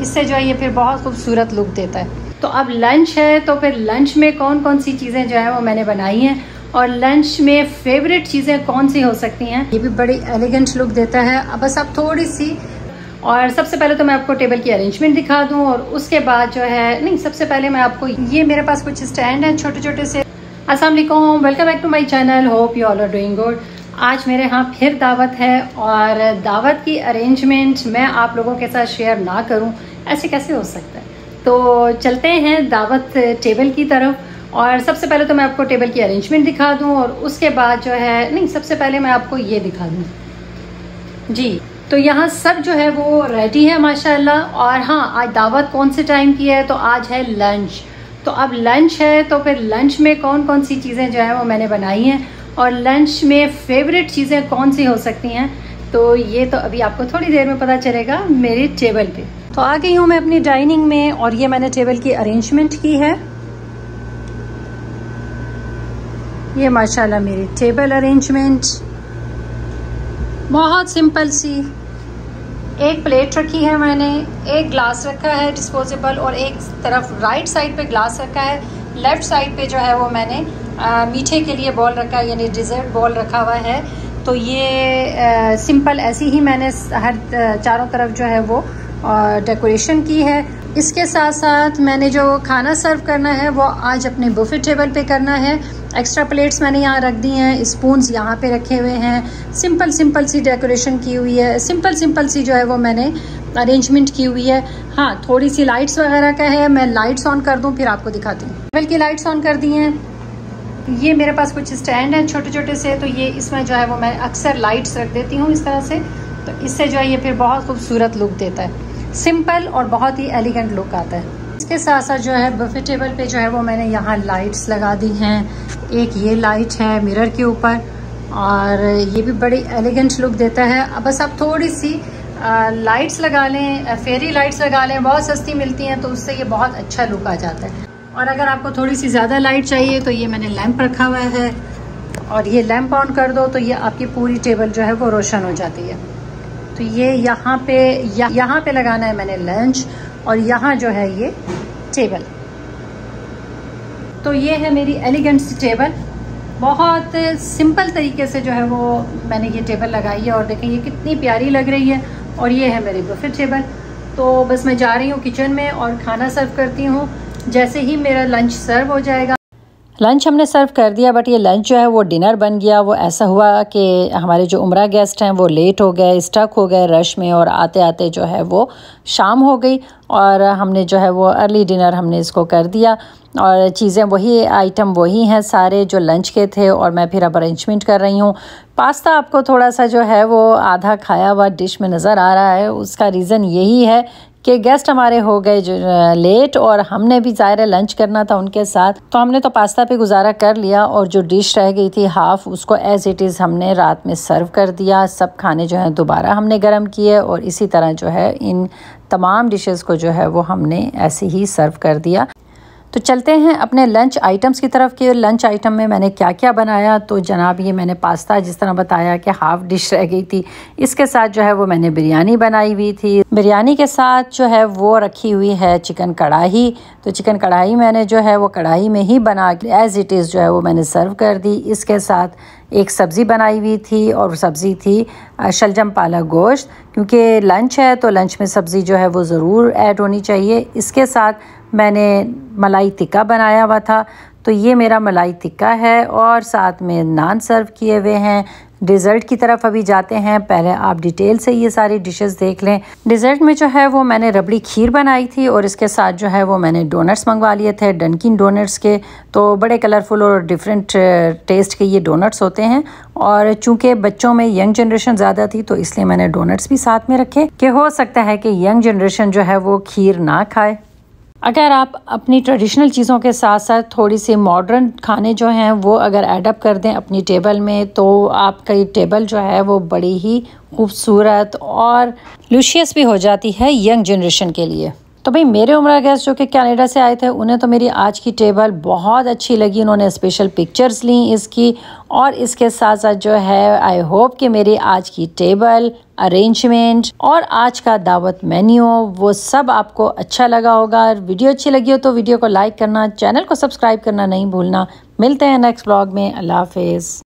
इससे जो है ये फिर बहुत खूबसूरत लुक देता है। तो अब लंच है, तो फिर लंच में कौन कौन सी चीज़ें जो है वो मैंने बनाई हैं और लंच में फेवरेट चीज़ें कौन सी हो सकती हैं। ये भी बड़ी एलिगेंट लुक देता है। अब बस अब थोड़ी सी, और सबसे पहले तो मैं आपको टेबल की अरेंजमेंट दिखा दूं और उसके बाद जो है, नहीं सबसे पहले मैं आपको, ये मेरे पास कुछ स्टैंड है छोटे छोटे से। अस्सलाम वालेकुम, welcome back to my channel, hope you all are doing good. आज मेरे यहाँ फिर दावत है और दावत की अरेंजमेंट मैं आप लोगों के साथ शेयर ना करूं, ऐसे कैसे हो सकता है। तो चलते हैं दावत टेबल की तरफ और सबसे पहले तो मैं आपको टेबल की अरेंजमेंट दिखा दूं और उसके बाद जो है, नहीं सबसे पहले मैं आपको ये दिखा दूं जी। तो यहाँ सब जो है वो रेडी है माशाल्लाह। और हाँ, आज दावत कौन से टाइम की है, तो आज है लंच। तो अब लंच है, तो फिर लंच में कौन कौन सी चीज़ें जो है वो मैंने बनाई हैं और लंच में फेवरेट चीज़ें कौन सी हो सकती हैं, तो ये तो अभी आपको थोड़ी देर में पता चलेगा मेरी टेबल पे। तो आ गई हूँ मैं अपनी डाइनिंग में और ये मैंने टेबल की अरेंजमेंट की है। ये माशाल्लाह मेरी टेबल अरेंजमेंट बहुत सिंपल सी। एक प्लेट रखी है मैंने, एक ग्लास रखा है डिस्पोजेबल और एक तरफ राइट साइड पे ग्लास रखा है, लेफ्ट साइड पे जो है वो मैंने मीठे के लिए बॉल रखा है, यानी डिज़र्ट बॉल रखा हुआ है। तो ये सिंपल ऐसी ही मैंने हर चारों तरफ जो है वो डेकोरेशन की है। इसके साथ साथ मैंने जो खाना सर्व करना है वो आज अपने बुफे टेबल पे करना है। एक्स्ट्रा प्लेट्स मैंने यहाँ रख दी हैं, स्पून्स यहाँ पे रखे हुए हैं। सिंपल सी डेकोरेशन की हुई है, सिंपल सी जो है वो मैंने अरेंजमेंट की हुई है। हाँ, थोड़ी सी लाइट्स वगैरह का है, मैं लाइट्स ऑन कर दूँ फिर आपको दिखाती हूँ। टेबल की लाइट्स ऑन कर दी हैं। ये मेरे पास कुछ स्टैंड है छोटे छोटे से, तो ये इसमें जो है वो मैं अक्सर लाइट्स रख देती हूँ इस तरह से। तो इससे जो है ये फिर बहुत खूबसूरत लुक देता है, सिंपल और बहुत ही एलिगेंट लुक आता है। इसके साथ साथ जो है बुफे टेबल पे जो है वो मैंने यहाँ लाइट्स लगा दी हैं। एक ये लाइट है मिरर के ऊपर और ये भी बड़ी एलिगेंट लुक देता है। अब बस आप थोड़ी सी लाइट्स लगा लें, फेरी लाइट्स लगा लें, बहुत सस्ती मिलती हैं, तो उससे ये बहुत अच्छा लुक आ जाता है। और अगर आपको थोड़ी सी ज़्यादा लाइट चाहिए तो ये मैंने लैंप रखा हुआ है और ये लैंप ऑन कर दो तो ये आपकी पूरी टेबल जो है वो रोशन हो जाती है। तो ये यहाँ पे लगाना है मैंने लंच और यहाँ जो है ये टेबल। तो ये है मेरी एलिगेंट सी टेबल, बहुत सिंपल तरीके से जो है वो मैंने ये टेबल लगाई है और देखें ये कितनी प्यारी लग रही है। और ये है मेरी बुफे टेबल। तो बस मैं जा रही हूँ किचन में और खाना सर्व करती हूँ। जैसे ही मेरा लंच सर्व हो जाएगा, लंच हमने सर्व कर दिया, बट ये लंच जो है वो डिनर बन गया। वो ऐसा हुआ कि हमारे जो उम्रा गेस्ट हैं वो लेट हो गए, स्टक हो गए रश में और आते आते जो है वो शाम हो गई और हमने जो है वो अर्ली डिनर हमने इसको कर दिया। और चीज़ें वही, आइटम वही हैं सारे जो लंच के थे और मैं फिर अब अरेंजमेंट कर रही हूँ। पास्ता आपको थोड़ा सा जो है वो आधा खाया हुआ डिश में नज़र आ रहा है। उसका रीज़न यही है कि गेस्ट हमारे हो गए जो लेट और हमने भी ज़ाहिर लंच करना था उनके साथ, तो हमने तो पास्ता पे गुजारा कर लिया और जो डिश रह गई थी हाफ़, उसको एज़ इट इज़ हमने रात में सर्व कर दिया। सब खाने जो हैं दोबारा हमने गर्म किए और इसी तरह जो है इन तमाम डिशेस को जो है वो हमने ऐसे ही सर्व कर दिया। तो चलते हैं अपने लंच आइटम्स की तरफ कि लंच आइटम में मैंने क्या क्या बनाया। तो जनाब ये मैंने पास्ता जिस तरह बताया कि हाफ़ डिश रह गई थी, इसके साथ जो है वो मैंने बिरयानी बनाई हुई थी। बिरयानी के साथ जो है वो रखी हुई है चिकन कढ़ाई। तो चिकन कढ़ाई मैंने जो है वो कढ़ाई में ही बना के एज़ इट इज़ जो है वो मैंने सर्व कर दी। इसके साथ एक सब्ज़ी बनाई हुई थी और सब्ज़ी थी शलजम पालक गोश्त, क्योंकि लंच है तो लंच में सब्ज़ी जो है वो ज़रूर ऐड होनी चाहिए। इसके साथ मैंने मलाई टिक्का बनाया हुआ था, तो ये मेरा मलाई टिक्का है और साथ में नान सर्व किए हुए हैं। डिज़र्ट की तरफ अभी जाते हैं, पहले आप डिटेल से ये सारी डिशेस देख लें। डिज़र्ट में जो है वो मैंने रबड़ी खीर बनाई थी और इसके साथ जो है वो मैंने डोनट्स मंगवा लिए थे डंकिन डोनट्स के। तो बड़े कलरफुल और डिफरेंट टेस्ट के ये डोनट्स होते हैं और चूँकि बच्चों में यंग जनरेशन ज़्यादा थी तो इसलिए मैंने डोनट्स भी साथ में रखे कि हो सकता है कि यंग जनरेशन जो है वो खीर ना खाए। अगर आप अपनी ट्रेडिशनल चीज़ों के साथ साथ थोड़ी सी मॉडर्न खाने जो हैं वो अगर एडअप कर दें अपनी टेबल में, तो आपकी टेबल जो है वो बड़ी ही खूबसूरत और लुशियस भी हो जाती है यंग जनरेशन के लिए। तो भाई मेरे उम्र गेस्ट जो कि कनाडा से आए थे उन्हें तो मेरी आज की टेबल बहुत अच्छी लगी। उन्होंने स्पेशल पिक्चर्स ली इसकी, और इसके साथ साथ जो है आई होप कि मेरी आज की टेबल अरेंजमेंट और आज का दावत मेन्यू वो सब आपको अच्छा लगा होगा। वीडियो अच्छी लगी हो तो वीडियो को लाइक करना, चैनल को सब्सक्राइब करना नहीं भूलना। मिलते हैं नेक्स्ट व्लॉग में। अल्लाह हाफिज़।